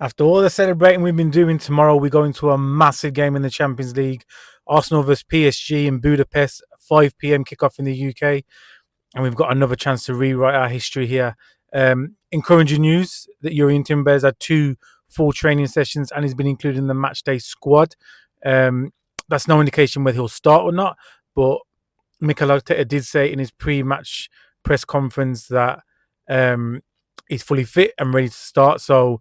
After all the celebrating we've been doing, tomorrow we go into a massive game in the Champions League. Arsenal vs PSG in Budapest, 5 p.m. kickoff in the UK. And we've got another chance to rewrite our history here. Encouraging news that Jurrien Timber has had 2 full training sessions and he's been included in the matchday squad. That's no indication whether he'll start or not, but Mikel Arteta did say in his pre-match press conference that he's fully fit and ready to start. So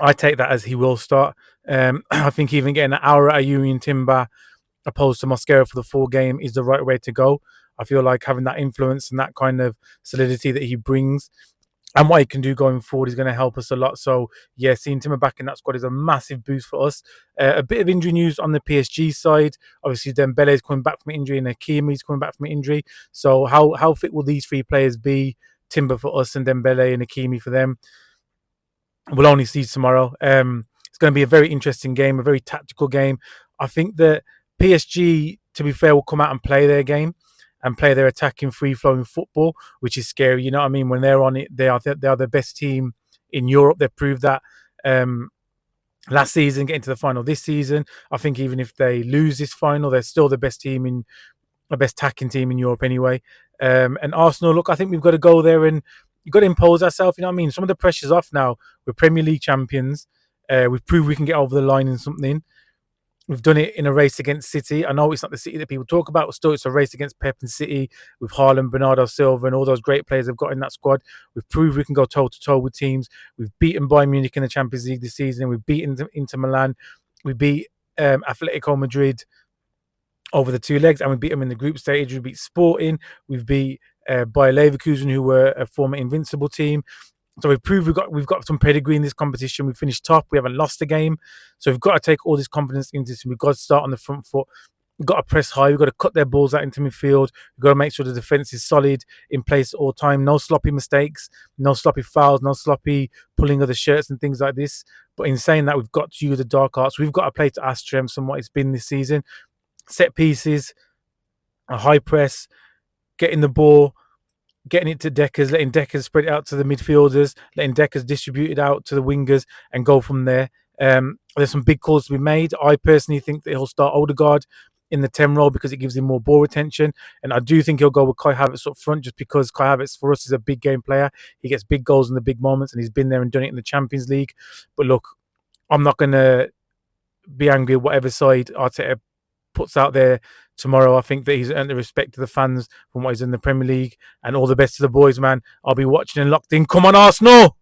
I take that as he will start. I think even getting an hour at Jurrien Timber opposed to Mosquera for the full game is the right way to go. I feel like having that influence and that kind of solidity that he brings and what he can do going forward is going to help us a lot. So, yeah, seeing Timber back in that squad is a massive boost for us. A bit of injury news on the PSG side. Obviously, Dembele is coming back from injury and Hakimi is coming back from injury. So how fit will these 3 players be? Timber for us and Dembele and Hakimi for them. We'll only see tomorrow. It's going to be a very interesting game, a very tactical game. I think that PSG, to be fair, will come out and play their game and play their attacking, free-flowing football, which is scary. You know what I mean? When they're on it, they are the best team in Europe. They proved that last season, getting to the final this season. I think even if they lose this final, they're still the best attacking team in Europe anyway. And Arsenal, look, I think we've got to go there and you've got to impose ourselves. You know what I mean? Some of the pressure's off now. We're Premier League champions. We've proved we can get over the line in something. We've done it in a race against City. I know it's not the City that people talk about, but still it's a race against Pep and City with Haaland, Bernardo Silva and all those great players they've got in that squad. We've proved we can go toe-to-toe with teams. We've beaten Bayern Munich in the Champions League this season. We've beaten Inter Milan. We beat Atletico Madrid over the 2 legs, and we beat them in the group stage. We beat Sporting. We've beat Bayer Leverkusen, who were a former Invincible team. So we've proved we've got some pedigree in this competition. We finished top. We haven't lost a game. So we've got to take all this confidence into this. We've got to start on the front foot. We've got to press high. We've got to cut their balls out into midfield. We've got to make sure the defence is solid in place at all time. No sloppy mistakes, no sloppy fouls, no sloppy pulling of the shirts and things like this. But in saying that, we've got to use the dark arts. We've got to play to our strengths and what it's been this season. Set pieces, a high press, getting the ball, getting it to Deckers, letting Deckers spread it out to the midfielders, letting Deckers distribute it out to the wingers and go from there. There's some big calls to be made. I personally think that he'll start Odegaard in the 10 role because it gives him more ball retention. And I do think he'll go with Kai Havertz up front just because Kai Havertz for us is a big game player. He gets big goals in the big moments and he's been there and done it in the Champions League. But look, I'm not going to be angry at whatever side Arteta puts out there tomorrow. I think that he's earned the respect of the fans from what he's in the Premier League, and all the best to the boys, man. I'll be watching and locked in. Come on, Arsenal!